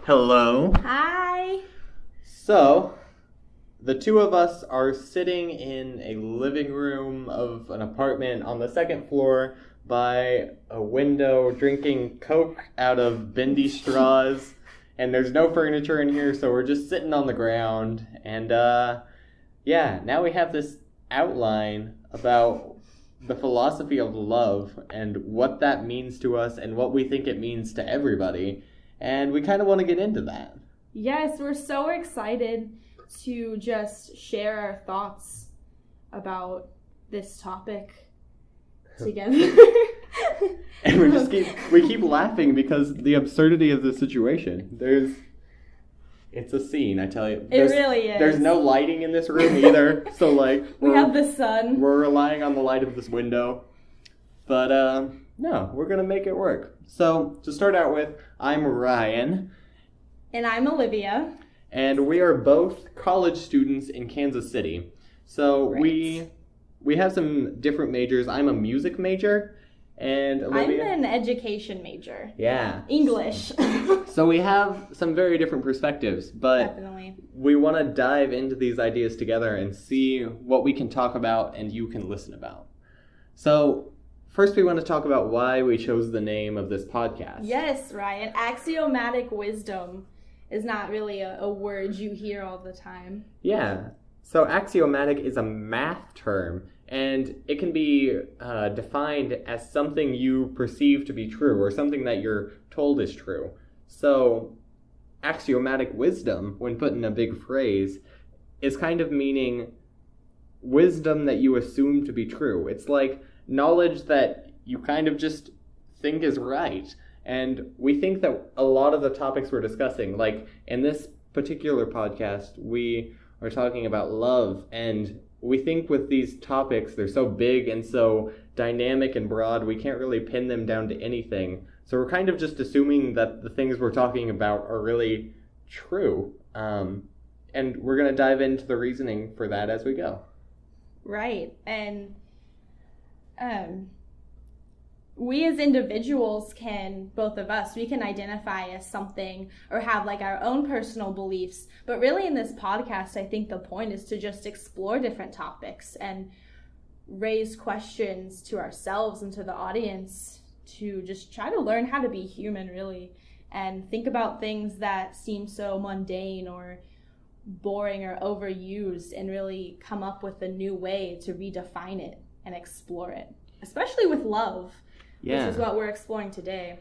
Hello. Hi. So, the two of us are sitting in a living room of an apartment on the second floor by a window, drinking Coke out of bendy straws. And there's no furniture in here, so we're just sitting on the ground. And, now we have this outline about the philosophy of love and what that means to us and what we think it means to everybody. And we kind of want to get into that. Yes, we're so excited to just share our thoughts about this topic together. And we keep laughing because the absurdity of the situation. It's a scene, I tell you. It really is. There's no lighting in this room either, so we have the sun. We're relying on the light of this window. But no, we're gonna make it work. So to start out with, I'm Ryan. And I'm Olivia. And we are both college students in Kansas City. So right. we have some different majors. I'm a music major. And Olivia? I'm an education major. Yeah. English. So we have some very different perspectives, but definitely. We want to dive into these ideas together and see what we can talk about and you can listen about. So first we want to talk about why we chose the name of this podcast. Yes, Ryan. Axiomatic Wisdom is not really a word you hear all the time. Yeah. So axiomatic is a math term. And it can be defined as something you perceive to be true or something that you're told is true. So axiomatic wisdom, when put in a big phrase, is kind of meaning wisdom that you assume to be true. It's like knowledge that you kind of just think is right. And we think that a lot of the topics we're discussing, like in this particular podcast, we are talking about love, and we think with these topics, they're so big and so dynamic and broad, we can't really pin them down to anything. So we're kind of just assuming that the things we're talking about are really true. And we're going to dive into the reasoning for that as we go. Right. And we as individuals both of us, we can identify as something or have like our own personal beliefs. But really in this podcast, I think the point is to just explore different topics and raise questions to ourselves and to the audience to just try to learn how to be human, really, and think about things that seem so mundane or boring or overused and really come up with a new way to redefine it and explore it, especially with love. Yeah. Which is what we're exploring today.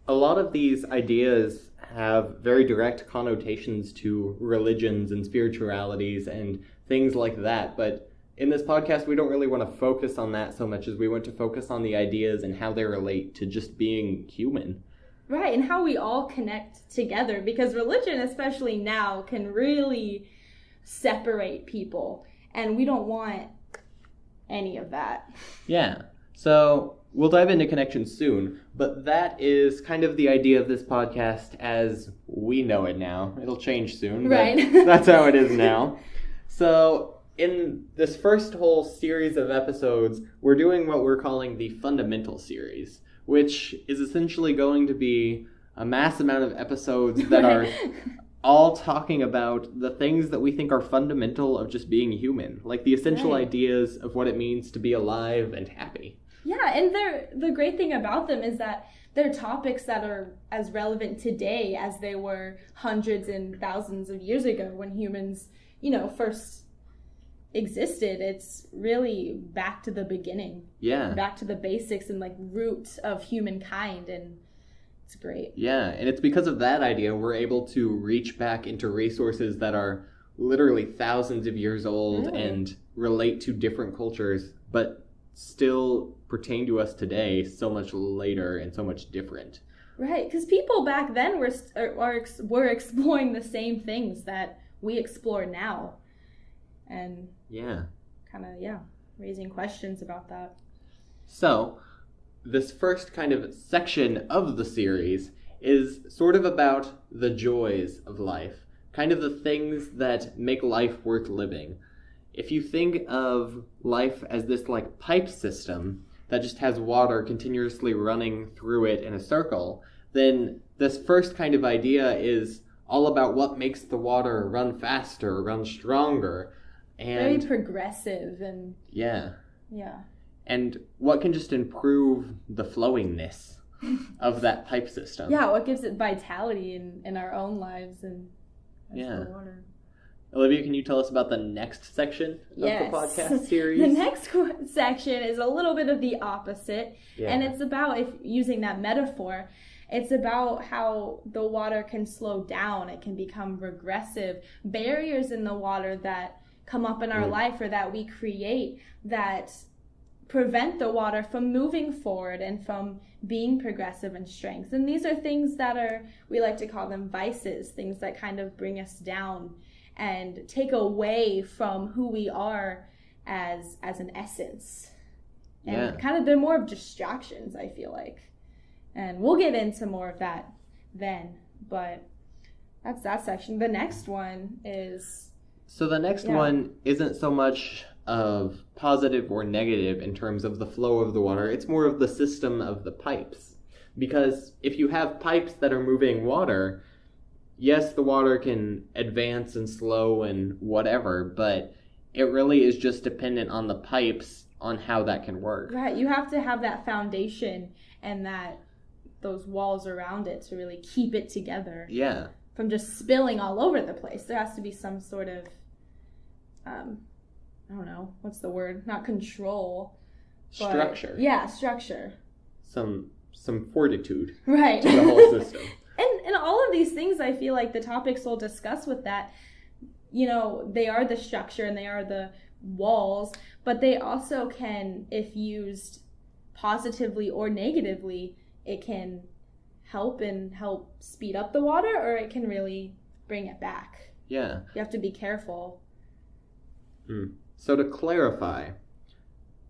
A lot of these ideas have very direct connotations to religions and spiritualities and things like that. But in this podcast, we don't really want to focus on that so much as we want to focus on the ideas and how they relate to just being human. Right, and how we all connect together. Because religion, especially now, can really separate people. And we don't want any of that. Yeah. So we'll dive into connections soon, but that is kind of the idea of this podcast as we know it now. It'll change soon, right? But that's how it is now. So in this first whole series of episodes, we're doing what we're calling the fundamental series, which is essentially going to be a mass amount of episodes that are all talking about the things that we think are fundamental of just being human, like the essential ideas of what it means to be alive and happy. Yeah, and the great thing about them is that they're topics that are as relevant today as they were hundreds and thousands of years ago when humans, first existed. It's really back to the beginning. Yeah. Back to the basics and like root of humankind, and it's great. Yeah, and it's because of that idea we're able to reach back into resources that are literally thousands of years old and relate to different cultures, but still pertain to us today so much later and so much different. Right, because people back then were exploring the same things that we explore now. And raising questions about that. So, this first kind of section of the series is sort of about the joys of life, kind of the things that make life worth living. If you think of life as this like pipe system that just has water continuously running through it in a circle, then this first kind of idea is all about what makes the water run faster, run stronger. And very progressive and yeah. Yeah. And what can just improve the flowingness of that pipe system. Yeah, what gives it vitality in our own lives and yeah. the water. Olivia, can you tell us about the next section of the podcast series? The next section is a little bit of the opposite. Yeah. And it's about, if using that metaphor, it's about how the water can slow down. It can become regressive. Barriers in the water that come up in our life or that we create that prevent the water from moving forward and from being progressive in strength. And these are things that are, we like to call them vices, things that kind of bring us down and take away from who we are as an essence. And kind of, they're more of distractions, I feel like. And we'll get into more of that then. But that's that section. The next one is... So the next one isn't so much of positive or negative in terms of the flow of the water. It's more of the system of the pipes. Because if you have pipes that are moving water, yes, the water can advance and slow and whatever, but it really is just dependent on the pipes on how that can work. Right. You have to have that foundation and those walls around it to really keep it together. Yeah. From just spilling all over the place. There has to be some sort of, I don't know, what's the word? Not control. Structure. Yeah, structure. Some fortitude. Right. To the whole system. And all of these things, I feel like the topics we'll discuss with that, you know, they are the structure and they are the walls, but they also can, if used positively or negatively, it can help speed up the water, or it can really bring it back. Yeah. You have to be careful. So to clarify,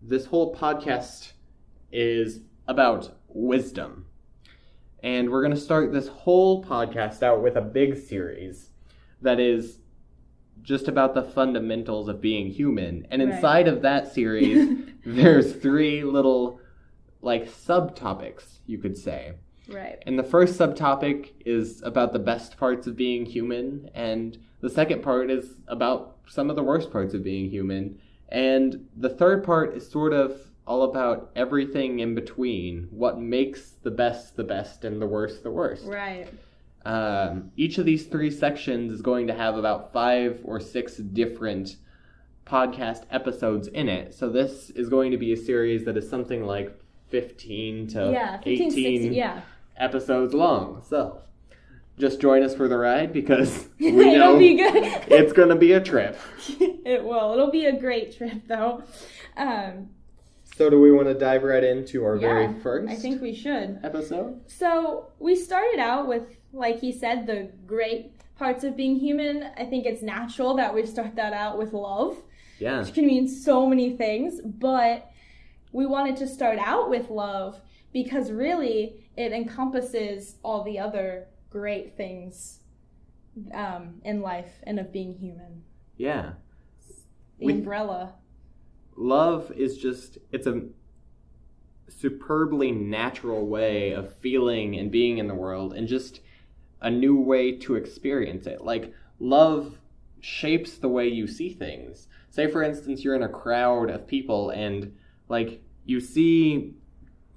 this whole podcast is about wisdom. And we're going to start this whole podcast out with a big series that is just about the fundamentals of being human. And inside of that series, there's 3 little, subtopics, you could say. Right. And the first subtopic is about the best parts of being human, and the second part is about some of the worst parts of being human, and the third part is sort of all about everything in between, what makes the best and the worst the worst. Right. Each of these 3 sections is going to have about 5 or 6 different podcast episodes in it, so this is going to be a series that is something like 15 to 18 60, episodes long. So just join us for the ride, because we know it'll be good. It's going to be a trip. It will. It'll be a great trip, though. So do we want to dive right into our very first I think we should. Episode? So we started out with, like he said, the great parts of being human. I think it's natural that we start that out with love. Yeah. Which can mean so many things, but we wanted to start out with love because really it encompasses all the other great things in life and of being human. Yeah. The umbrella. Love is just, it's a superbly natural way of feeling and being in the world, and just a new way to experience it. Like, love shapes the way you see things. Say, for instance, you're in a crowd of people and, you see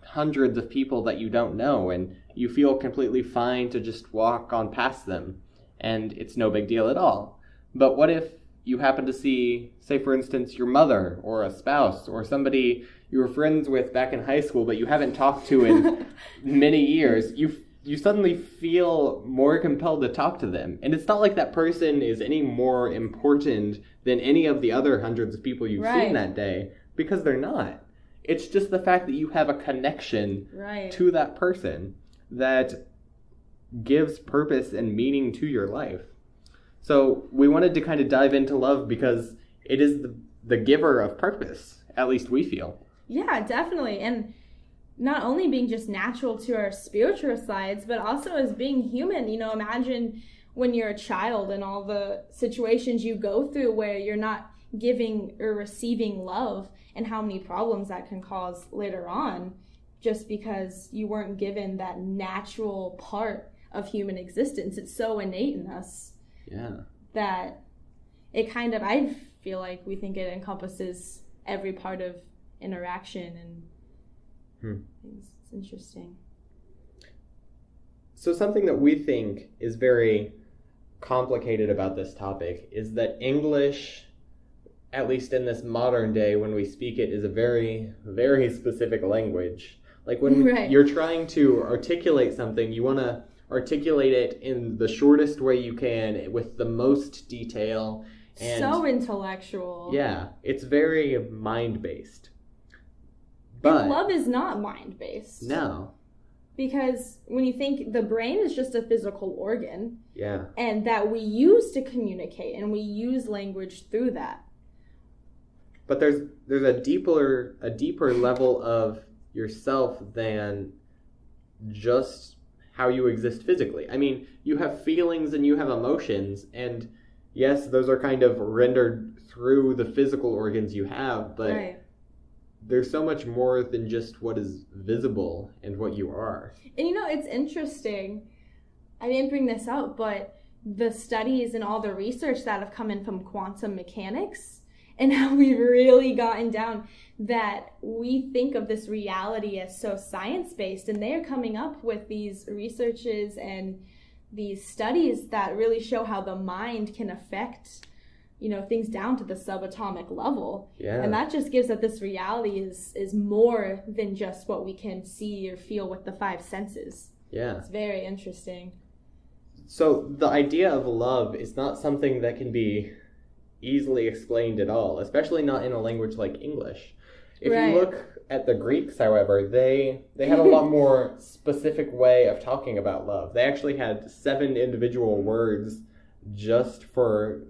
hundreds of people that you don't know, and you feel completely fine to just walk on past them, and it's no big deal at all. But what if you happen to see, say, for instance, your mother or a spouse or somebody you were friends with back in high school but you haven't talked to in many years? You suddenly feel more compelled to talk to them. And it's not like that person is any more important than any of the other hundreds of people you've seen that day, because they're not. It's just the fact that you have a connection to that person that gives purpose and meaning to your life. So we wanted to kind of dive into love because it is the giver of purpose, at least we feel. Yeah, definitely. And not only being just natural to our spiritual sides, but also as being human. You know, imagine when you're a child and all the situations you go through where you're not giving or receiving love, and how many problems that can cause later on. just because you weren't given that natural part of human existence. It's so innate in us. Yeah. That it kind of, I feel like we think it encompasses every part of interaction and things. It's interesting. So something that we think is very complicated about this topic is that English, at least in this modern day when we speak it, is a very, very specific language. Like when you're trying to articulate something, you want to articulate it in the shortest way you can with the most detail. And so intellectual. Yeah, it's very mind-based. But love is not mind-based. No. Because when you think, the brain is just a physical organ. Yeah. And that we use to communicate, and we use language through that. But there's a deeper level of yourself than just how you exist physically. I mean, you have feelings and you have emotions, and yes, those are kind of rendered through the physical organs you have, but there's so much more than just what is visible and what you are. And it's interesting. I didn't bring this up, but the studies and all the research that have come in from quantum mechanics and how we've really gotten down that we think of this reality as so science-based, and they're coming up with these researches and these studies that really show how the mind can affect things down to the subatomic level. Yeah. And that just gives that this reality is more than just what we can see or feel with the five senses. Yeah. It's very interesting. So the idea of love is not something that can be easily explained at all, especially not in a language like English. If you look at the Greeks, however, they had a lot more specific way of talking about love. They actually had 7 individual words just for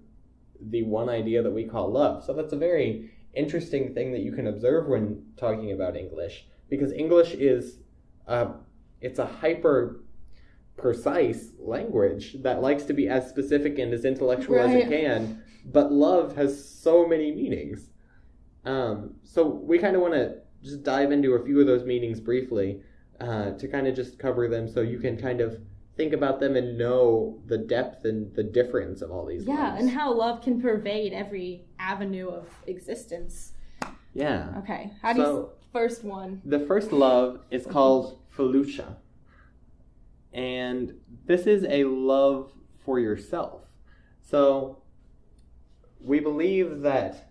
the one idea that we call love. So that's a very interesting thing that you can observe when talking about English, because English is it's a hyper precise language that likes to be as specific and as intellectual as it can, but love has so many meanings. So we kind of want to just dive into a few of those meanings briefly to kind of just cover them so you can kind of think about them and know the depth and the difference of all these loves. And how love can pervade every avenue of existence. Yeah. Okay, how do you... First one. The first love is called philutia. And this is a love for yourself. So we believe that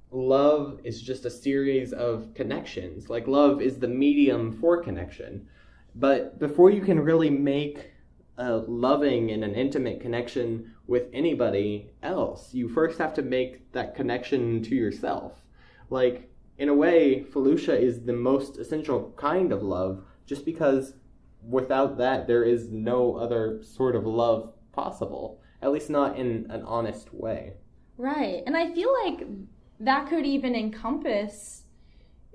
love is just a series of connections. Like, love is the medium for connection. But before you can really make a loving and an intimate connection with anybody else, you first have to make that connection to yourself. Like, in a way, philutia is the most essential kind of love, just because without that, there is no other sort of love possible, at least not in an honest way. Right. And I feel like that could even encompass,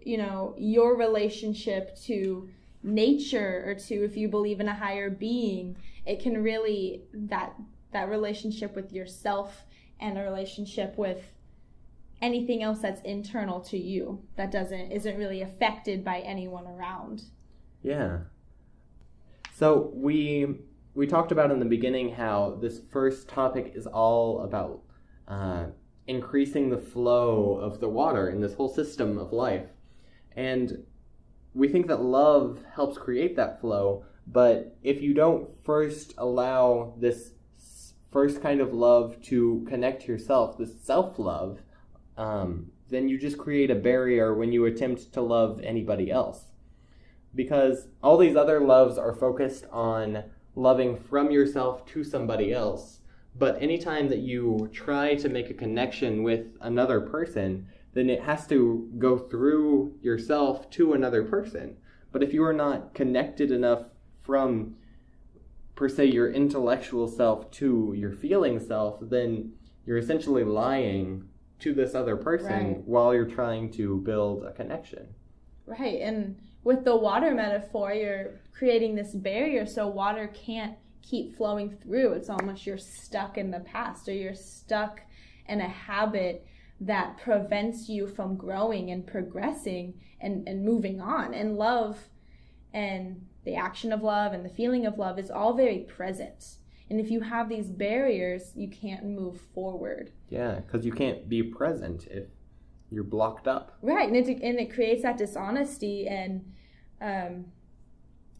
your relationship to nature, or to, if you believe in a higher being, it can really, that relationship with yourself and a relationship with anything else that's internal to you that isn't really affected by anyone around. Yeah. So we talked about in the beginning how this first topic is all about increasing the flow of the water in this whole system of life. And we think that love helps create that flow, but if you don't first allow this first kind of love to connect to yourself, this self-love, then you just create a barrier when you attempt to love anybody else. Because all these other loves are focused on loving from yourself to somebody else. But anytime that you try to make a connection with another person, then it has to go through yourself to another person. But if you are not connected enough from, per se, your intellectual self to your feeling self, then you're essentially lying to this other person while you're trying to build a connection. Right, and with the water metaphor, you're creating this barrier so water can't keep flowing through. It's almost you're stuck in the past, or you're stuck in a habit that prevents you from growing and progressing and moving on. And love and the action of love and the feeling of love is all very present. And if you have these barriers, you can't move forward. Yeah, because you can't be present if you're blocked up. Right, and it creates that dishonesty, and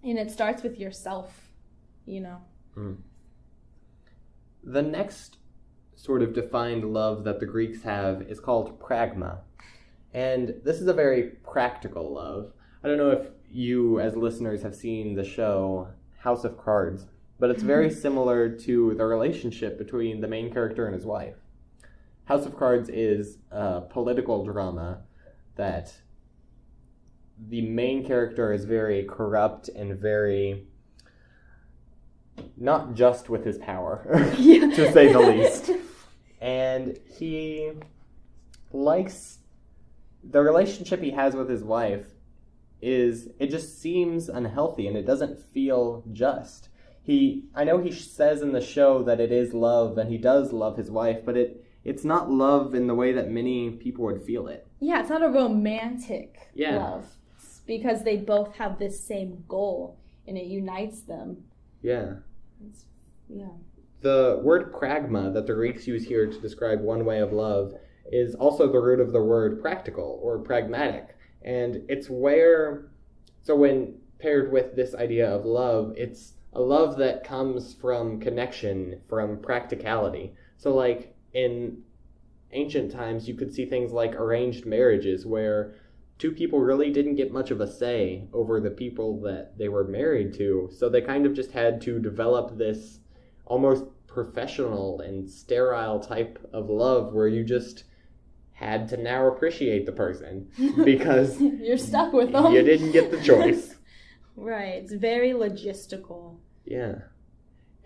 it starts with yourself, you know. Mm. The next sort of defined love that the Greeks have is called pragma. And this is a very practical love. I don't know if you as listeners have seen the show House of Cards, but it's very similar to the relationship between the main character and his wife. House of Cards is a political drama that the main character is very corrupt and very not just with his power, to say the least. And he likes the relationship he has with his wife it just seems unhealthy and it doesn't feel just. I know he says in the show that it is love and he does love his wife, but it's not love in the way that many people would feel it. Yeah, it's not a romantic love. It's because they both have this same goal and it unites them. Yeah. Yeah. The word pragma that the Greeks use here to describe one way of love is also the root of the word practical or pragmatic. And it's so when paired with this idea of love, it's a love that comes from connection, from practicality. So like in ancient times, you could see things like arranged marriages where two people really didn't get much of a say over the people that they were married to. So they kind of just had to develop this almost professional and sterile type of love where you just had to now appreciate the person because you're stuck with them. You didn't get the choice. Right. It's very logistical. Yeah.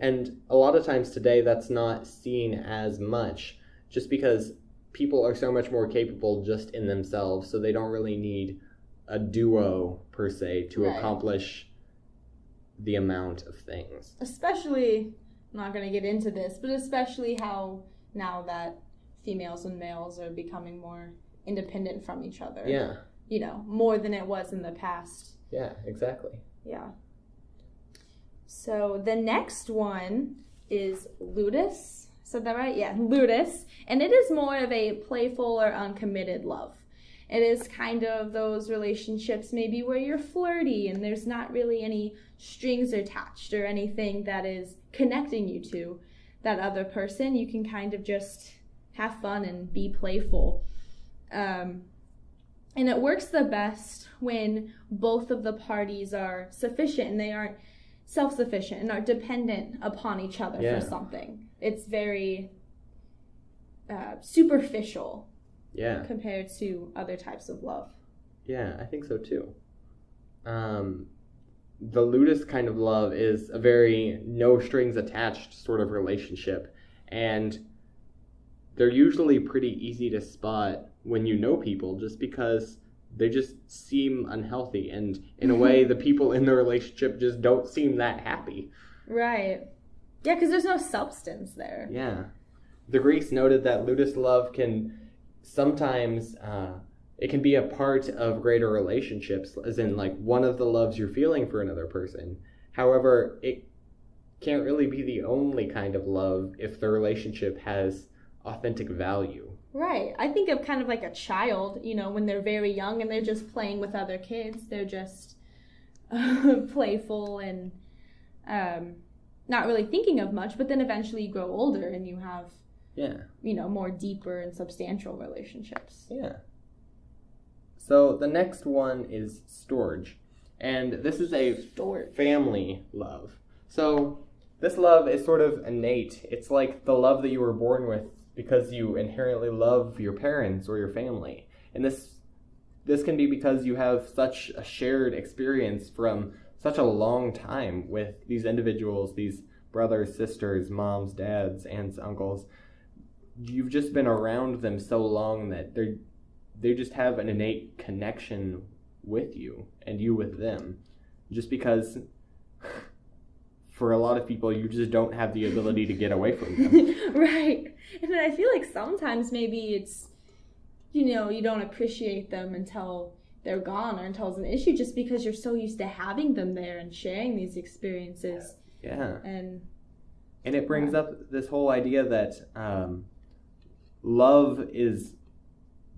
And a lot of times today that's not seen as much just because people are so much more capable just in themselves, so they don't really need a duo per se to accomplish the amount of things. Especially, I'm not going to get into this, but especially how now that females and males are becoming more independent from each other. Yeah. You know, more than it was in the past. Yeah, exactly. Yeah. So the next one is ludus. Said that right? Yeah, ludus. And it is more of a playful or uncommitted love. It is kind of those relationships maybe where you're flirty and there's not really any strings attached or anything that is connecting you to that other person. You can kind of just have fun and be playful. And it works the best when both of the parties are sufficient and they aren't self-sufficient and are dependent upon each other for something. It's very superficial compared to other types of love. Yeah, I think so too. The ludus kind of love is a very no strings attached sort of relationship, and they're usually pretty easy to spot when you know people just because they just seem unhealthy, and in a way the people in the relationship just don't seem that happy. Right. Yeah, because there's no substance there. Yeah. The Greeks noted that ludus love can sometimes, it can be a part of greater relationships, as in like one of the loves you're feeling for another person. However, it can't really be the only kind of love if the relationship has authentic value. Right. I think of kind of like a child, you know, when they're very young and they're just playing with other kids. They're just playful and not really thinking of much, but then eventually you grow older and you have, you know, more deeper and substantial relationships. Yeah. So the next one is storge. And this is a family love. So this love is sort of innate. It's like the love that you were born with because you inherently love your parents or your family. And this can be because you have such a shared experience from such a long time with these individuals, these brothers, sisters, moms, dads, aunts, uncles. You've just been around them so long that they just have an innate connection with you and you with them. Just because for a lot of people, you just don't have the ability to get away from them. Right. And I feel like sometimes maybe it's you don't appreciate them until they're gone or until it's an issue, just because you're so used to having them there and sharing these experiences. Yeah. And it brings up this whole idea that love is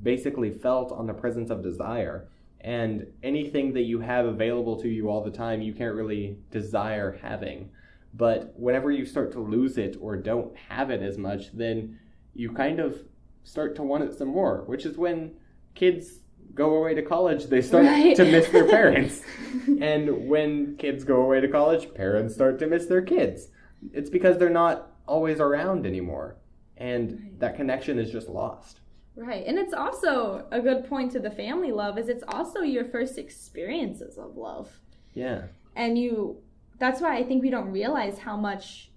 basically felt on the presence of desire. And anything that you have available to you all the time, you can't really desire having. But whenever you start to lose it or don't have it as much, then you kind of start to want it some more, which is when kids go away to college, they start to miss their parents. And when kids go away to college, parents start to miss their kids. It's because they're not always around anymore. And that connection is just lost. Right. And it's also a good point to the family love is it's also your first experiences of love. Yeah. And that's why I think we don't realize how much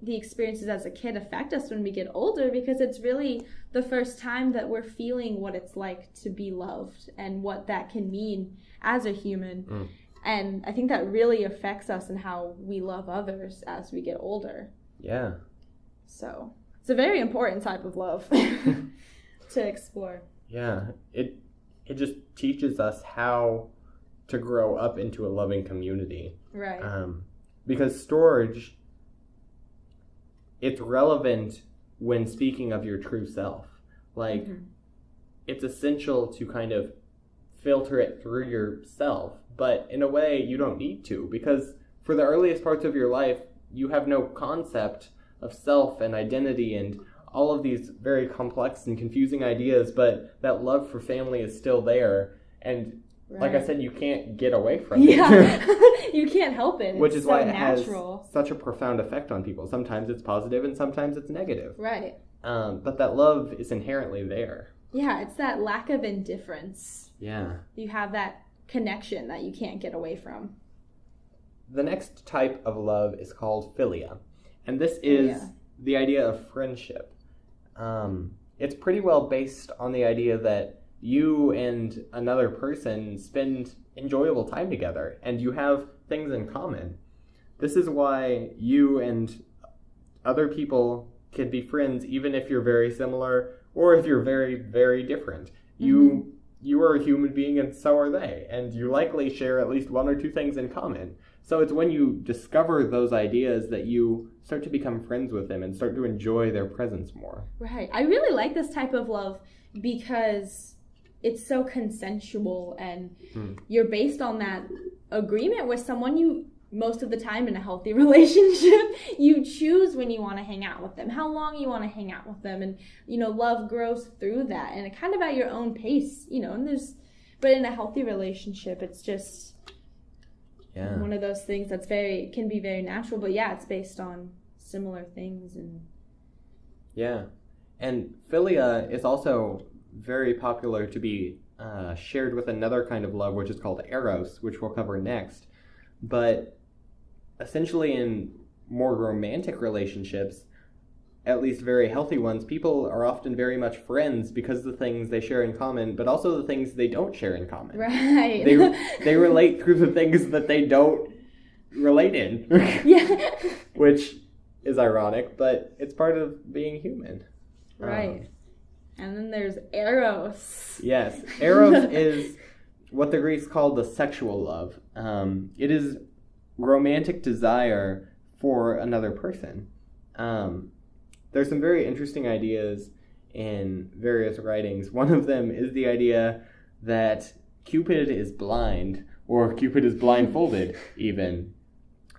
the experiences as a kid affect us when we get older, because it's really the first time that we're feeling what it's like to be loved and what that can mean as a human. And I think that really affects us in how we love others as we get older. Yeah. So it's a very important type of love to explore. Yeah. It just teaches us how to grow up into a loving community. Right. Because storage, it's relevant when speaking of your true self. Like, it's essential to kind of filter it through yourself. But in a way, you don't need to. Because for the earliest parts of your life, you have no concept of self and identity and all of these very complex and confusing ideas. But that love for family is still there. And like I said, you can't get away from it. Yeah, you can't help it. Which is so why it natural. has such a profound effect on people. Sometimes it's positive and sometimes it's negative. Right. But that love is inherently there. Yeah, it's that lack of indifference. Yeah. You have that connection that you can't get away from. The next type of love is called philia. And this is the idea of friendship. It's pretty well based on the idea that you and another person spend enjoyable time together and you have things in common. This is why you and other people can be friends even if you're very similar or if you're very, very different. You are a human being and so are they, and you likely share at least one or two things in common. So it's when you discover those ideas that you start to become friends with them and start to enjoy their presence more. Right. I really like this type of love because it's so consensual and you're based on that agreement with someone you, most of the time in a healthy relationship, you choose when you want to hang out with them, how long you want to hang out with them. And, love grows through that and it kind of at your own pace, and but in a healthy relationship, it's just one of those things that's can be very natural, but it's based on similar things. And philia is also very popular to be shared with another kind of love, which is called eros, which we'll cover next. But essentially in more romantic relationships, at least very healthy ones, people are often very much friends because of the things they share in common, but also the things they don't share in common. Right. They relate through the things that they don't relate in. Which is ironic, but it's part of being human. Right. And then there's eros. Yes. Eros is what the Greeks called the sexual love. It is romantic desire for another person. There's some very interesting ideas in various writings. One of them is the idea that Cupid is blind, or Cupid is blindfolded even,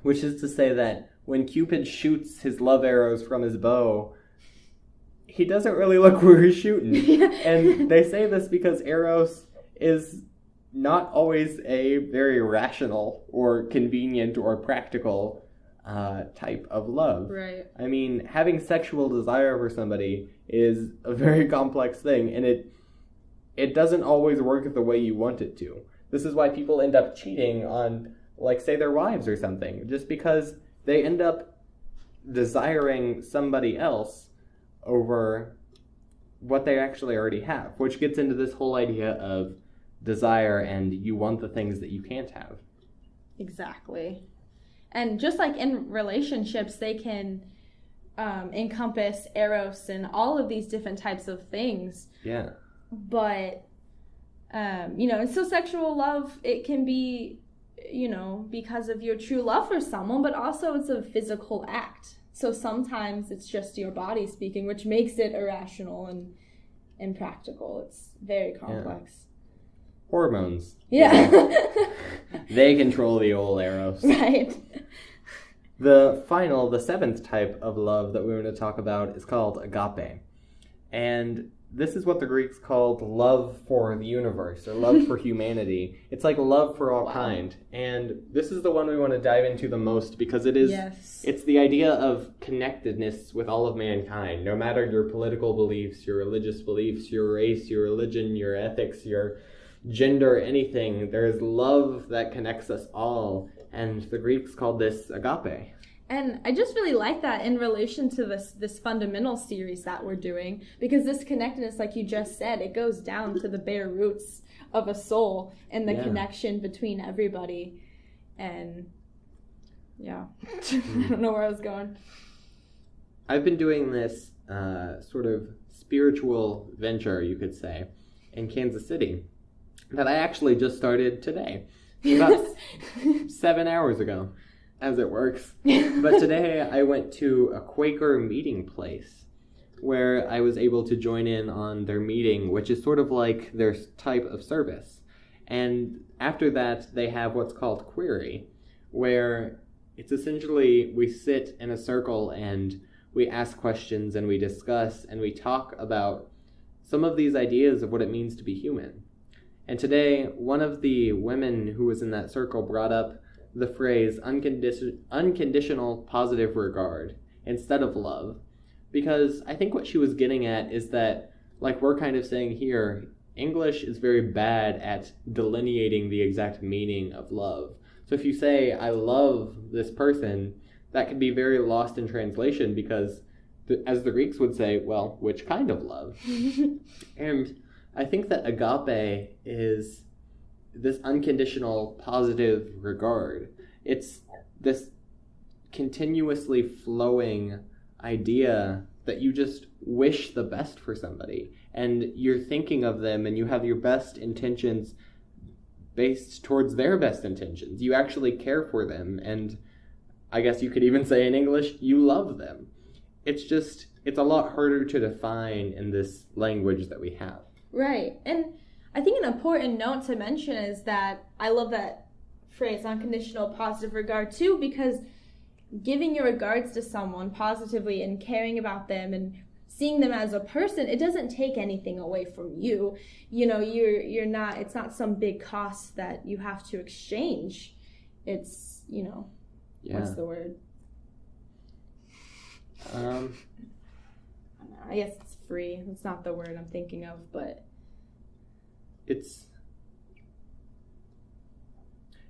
which is to say that when Cupid shoots his love arrows from his bow, he doesn't really look where he's shooting. And they say this because Eros is not always a very rational or convenient or practical type of love. Right. I mean, having sexual desire for somebody is a very complex thing, and it doesn't always work the way you want it to. This is why people end up cheating on, like, say, their wives or something, just because they end up desiring somebody else over what they actually already have, which gets into this whole idea of desire and you want the things that you can't have. Exactly. And just like in relationships, they can encompass eros and all of these different types of things. Yeah. But, and so sexual love, it can be, because of your true love for someone, but also it's a physical act. So sometimes it's just your body speaking, which makes it irrational and impractical. It's very complex. Yeah. Hormones. Yeah. They control the old eros. Right. The seventh type of love that we want to talk about is called agape. And this is what the Greeks called love for the universe, or love for humanity. It's like love for all kind. And this is the one we want to dive into the most because it is, It's the idea of connectedness with all of mankind, no matter your political beliefs, your religious beliefs, your race, your religion, your ethics, your gender, anything. There is love that connects us all. And the Greeks called this agape. And I just really like that in relation to this fundamental series that we're doing, because this connectedness, like you just said, it goes down to the bare roots of a soul and the connection between everybody. And I don't know where I was going. I've been doing this sort of spiritual venture, you could say, in Kansas City that I actually just started today, about 7 hours ago. As it works. But today I went to a Quaker meeting place where I was able to join in on their meeting, which is sort of like their type of service. And after that, they have what's called query, where it's essentially we sit in a circle and we ask questions and we discuss and we talk about some of these ideas of what it means to be human. And today, one of the women who was in that circle brought up the phrase unconditional positive regard instead of love. Because I think what she was getting at is that, like we're kind of saying here, English is very bad at delineating the exact meaning of love. So if you say, I love this person, that can be very lost in translation because, as the Greeks would say, well, which kind of love? And I think that agape is this unconditional positive regard. It's this continuously flowing idea that you just wish the best for somebody and you're thinking of them and you have your best intentions based towards their best intentions. You actually care for them, and I guess you could even say in English, you love them. It's a lot harder to define in this language that we have. Right. And I think an important note to mention is that I love that phrase, unconditional positive regard, too, because giving your regards to someone positively and caring about them and seeing them as a person, it doesn't take anything away from you. You're not, it's not some big cost that you have to exchange. It's, what's the word? I guess it's free. It's not the word I'm thinking of, but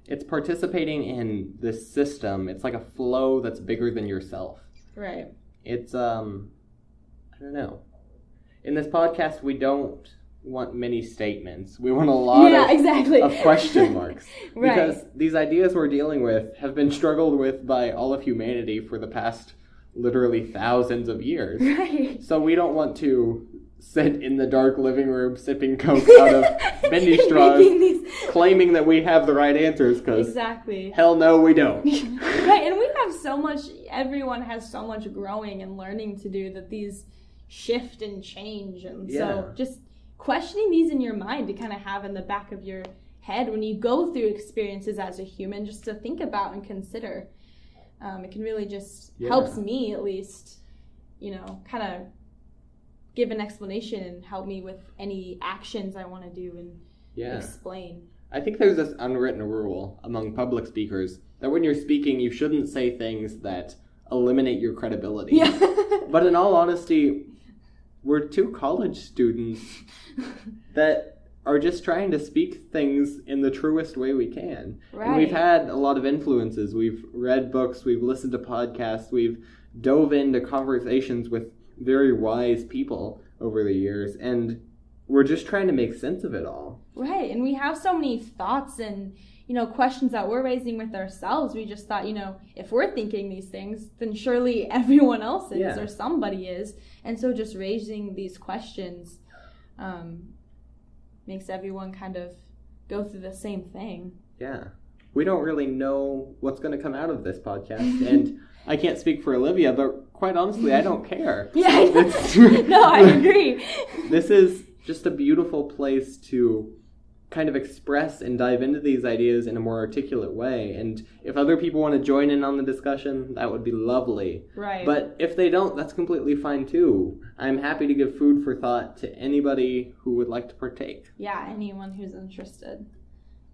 It's participating in this system. It's like a flow that's bigger than yourself. Right. It's, I don't know. In this podcast, we don't want many statements. We want a lot of question marks. Right. Because these ideas we're dealing with have been struggled with by all of humanity for the past literally thousands of years. Right. So we don't want to sit in the dark living room sipping Coke out of bendy straws, claiming that we have the right answers, because hell no, we don't. Right, and we have so much, everyone has so much growing and learning to do, that these shift and change, and so just questioning these in your mind to kind of have in the back of your head when you go through experiences as a human, just to think about and consider. It can really just helps me, at least, kind of give an explanation and help me with any actions I want to do and explain. I think there's this unwritten rule among public speakers that when you're speaking, you shouldn't say things that eliminate your credibility. Yeah. But in all honesty, we're two college students that are just trying to speak things in the truest way we can. Right. And we've had a lot of influences. We've read books, we've listened to podcasts, we've dove into conversations with very wise people over the years, and we're just trying to make sense of it all. Right, and we have so many thoughts and, questions that we're raising with ourselves. We just thought, if we're thinking these things, then surely everyone else is or somebody is. And so just raising these questions, makes everyone kind of go through the same thing. Yeah. We don't really know what's going to come out of this podcast, and I can't speak for Olivia, but quite honestly, I don't care. Yeah, no, I agree. This is just a beautiful place to kind of express and dive into these ideas in a more articulate way. And if other people want to join in on the discussion, that would be lovely. Right. But if they don't, that's completely fine too. I'm happy to give food for thought to anybody who would like to partake. Yeah, anyone who's interested.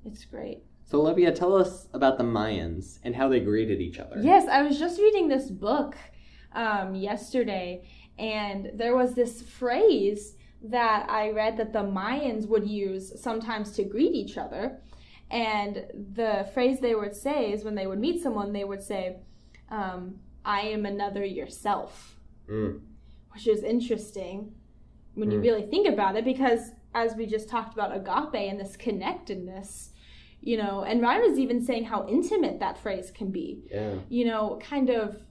It's great. So Olivia, tell us about the Mayans and how they greeted each other. Yes, I was just reading this book yesterday, and there was this phrase that I read that the Mayans would use sometimes to greet each other. And the phrase they would say is when they would meet someone, they would say, I am another yourself. Which is interesting when you really think about it, because as we just talked about agape and this connectedness, you know, and Ryan was even saying how intimate that phrase can be. Yeah. You know, kind of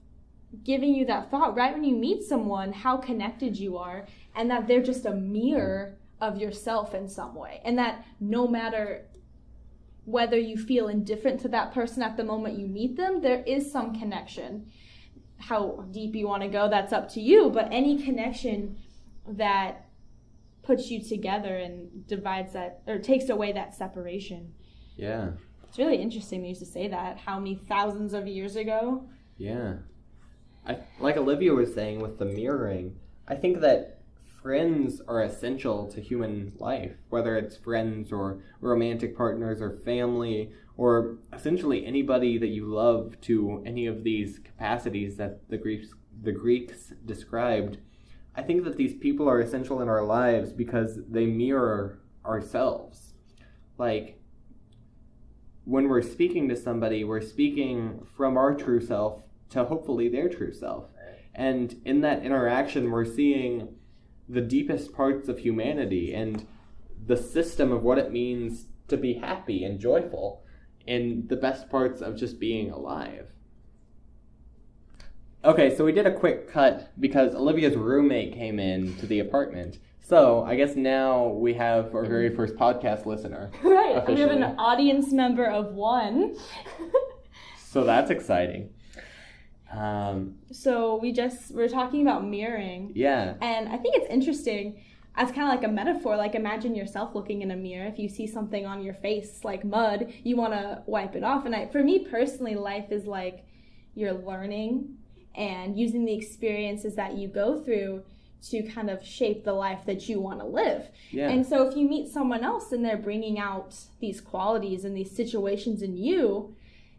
giving you that thought right when you meet someone, how connected you are, and that they're just a mirror of yourself in some way. And that no matter whether you feel indifferent to that person at the moment you meet them, there is some connection. How deep you want to go, that's up to you. But any connection that puts you together and divides that, or takes away that separation. Yeah. It's really interesting they used to say that how many thousands of years ago. Yeah. Like Olivia was saying with the mirroring, I think that friends are essential to human life, whether it's friends or romantic partners or family, or essentially anybody that you love to any of these capacities that the Greeks described. I think that these people are essential in our lives because they mirror ourselves. Like, when we're speaking to somebody, we're speaking from our true self to hopefully their true self. And in that interaction, we're seeing the deepest parts of humanity and the system of what it means to be happy and joyful, and the best parts of just being alive. Okay, so we did a quick cut because Olivia's roommate came in to the apartment. So I guess now we have our very first podcast listener. Right, officially. we have an audience member of one. So that's exciting. So we're talking about mirroring. Yeah. And I think it's interesting as kind of like a metaphor. Like, imagine yourself looking in a mirror. If you see something on your face like mud, you want to wipe it off. And for me personally, life is like you're learning and using the experiences that you go through to kind of shape the life that you want to live. Yeah. And so if you meet someone else and they're bringing out these qualities and these situations in you,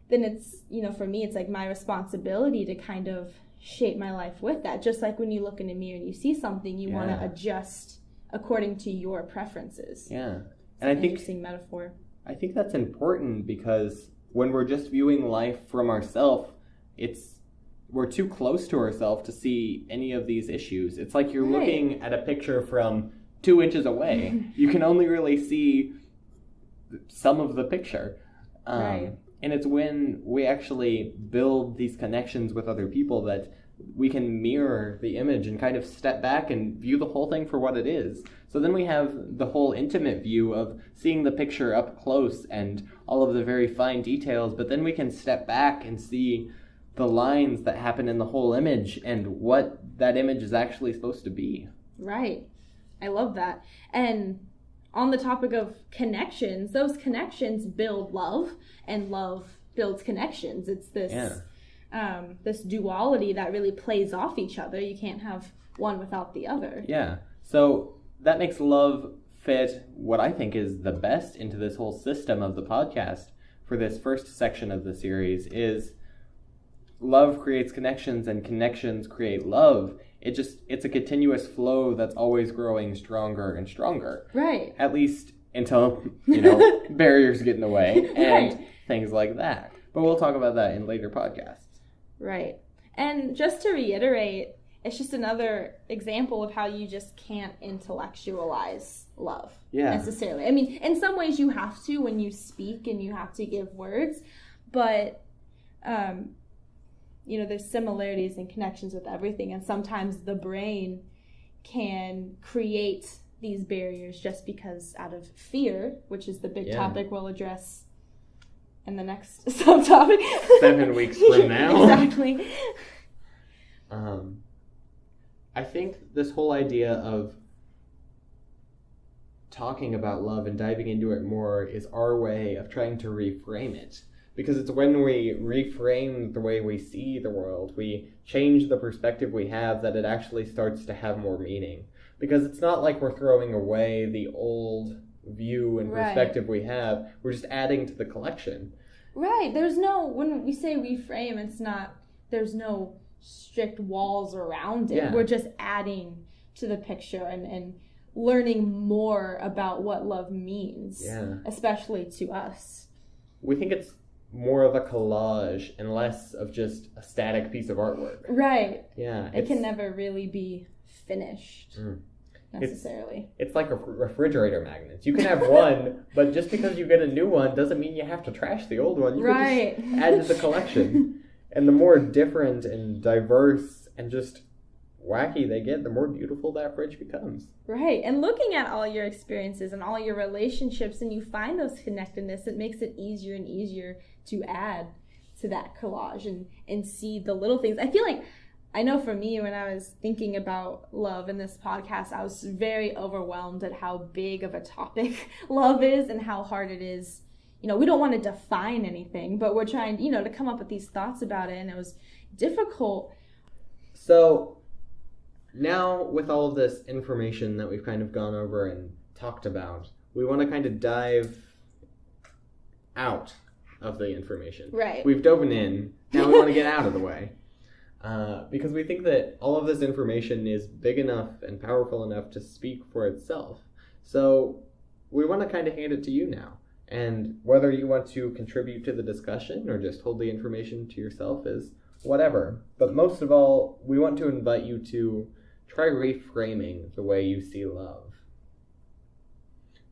then it's, you know, for me, it's like my responsibility to kind of shape my life with that. Just like when you look in a mirror and you see something, you want to adjust according to your preferences. Yeah. And I think interesting metaphor. I think that's important because when we're just viewing life from ourselves, we're too close to ourselves to see any of these issues. It's like you're looking at a picture from 2 inches away. You can only really see some of the picture. Right. And it's when we actually build these connections with other people that we can mirror the image and kind of step back and view the whole thing for what it is. So then we have the whole intimate view of seeing the picture up close and all of the very fine details, but then we can step back and see the lines that happen in the whole image and what that image is actually supposed to be. Right. I love that. And on the topic of connections, those connections build love, and love builds connections. It's this this duality that really plays off each other. You can't have one without the other. Yeah. So that makes love fit what I think is the best into this whole system of the podcast for this first section of the series is love creates connections and connections create love. It's a continuous flow that's always growing stronger and stronger. Right. At least until, barriers get in the way and things like that. But we'll talk about that in later podcasts. Right. And just to reiterate, it's just another example of how you just can't intellectualize love necessarily. I mean, in some ways you have to when you speak and you have to give words, but there's similarities and connections with everything, and sometimes the brain can create these barriers just because out of fear, which is the big topic we'll address in the next subtopic. 7 weeks from now. Exactly. I think this whole idea of talking about love and diving into it more is our way of trying to reframe it. Because it's when we reframe the way we see the world, we change the perspective we have, that it actually starts to have more meaning. Because it's not like we're throwing away the old view and perspective we have. We're just adding to the collection. Right. There's no, when we say reframe, it's not, there's no strict walls around it. Yeah. We're just adding to the picture and learning more about what love means, especially to us. We think it's more of a collage and less of just a static piece of artwork. Right. Yeah. It can never really be finished. Necessarily. It's like a refrigerator magnets. You can have one, but just because you get a new one doesn't mean you have to trash the old one. You can just add to the collection. And the more different and diverse and just wacky they get, the more beautiful that fridge becomes. Right. And looking at all your experiences and all your relationships, and you find those connectedness, it makes it easier and easier to add to that collage and see the little things. I feel like, I know for me, when I was thinking about love in this podcast, I was very overwhelmed at how big of a topic love is and how hard it is. You know, we don't want to define anything, but we're trying, to come up with these thoughts about it, and it was difficult. So now, with all of this information that we've kind of gone over and talked about, we want to kind of dive out of the information. Right. We've dove in. Now we want to get out of the way. Because we think that all of this information is big enough and powerful enough to speak for itself. So we want to kind of hand it to you now. And whether you want to contribute to the discussion or just hold the information to yourself is whatever. But most of all, we want to invite you to try reframing the way you see love.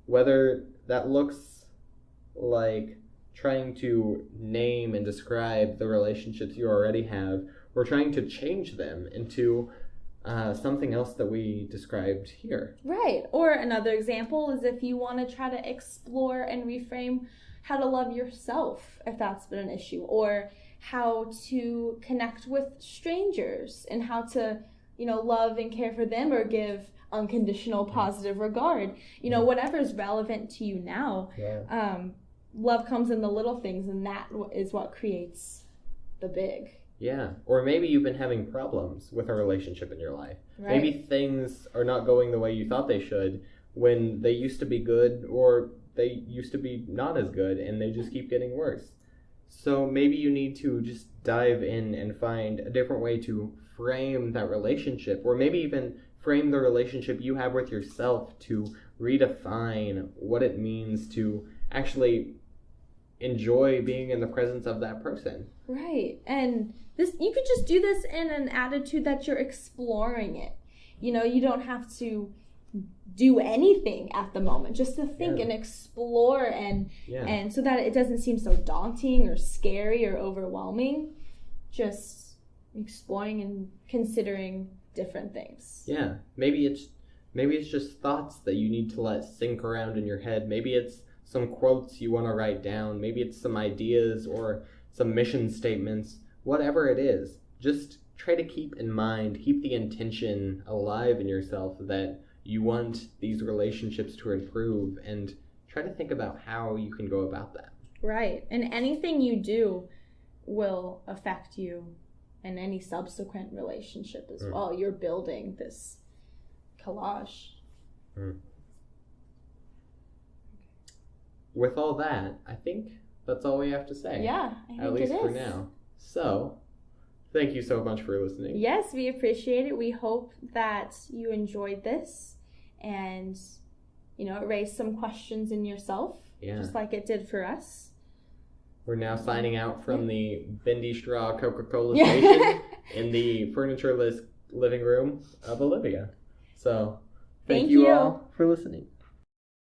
Whether that looks like trying to name and describe the relationships you already have, or trying to change them into something else that we described here. Right. Or another example is if you want to try to explore and reframe how to love yourself, if that's been an issue, or how to connect with strangers and how to, love and care for them or give unconditional positive regard. Whatever is relevant to you now. Yeah. Love comes in the little things, and that is what creates the big. Yeah, or maybe you've been having problems with a relationship in your life. Right. Maybe things are not going the way you thought they should when they used to be good, or they used to be not as good, and they just keep getting worse. So maybe you need to just dive in and find a different way to frame that relationship, or maybe even frame the relationship you have with yourself to redefine what it means to actually enjoy being in the presence of that person. Right. And this, you could just do this in an attitude that you're exploring it. You don't have to do anything at the moment, just to think and explore and so that it doesn't seem so daunting or scary or overwhelming. Just exploring and considering different things. Yeah. Maybe it's just thoughts that you need to let sink around in your head. Maybe it's some quotes you want to write down. Maybe it's some ideas or some mission statements. Whatever it is, just try to keep the intention alive in yourself that you want these relationships to improve, and try to think about how you can go about that. Right. And anything you do will affect you in any subsequent relationship as well. You're building this collage. With all that, I think that's all we have to say. Yeah, I think at least it is. for now. So, thank you so much for listening. Yes, we appreciate it. We hope that you enjoyed this and, it raised some questions in yourself, just like it did for us. We're now signing out from the Bendy Straw Coca-Cola station in the furnitureless living room of Olivia. So, thank you all for listening.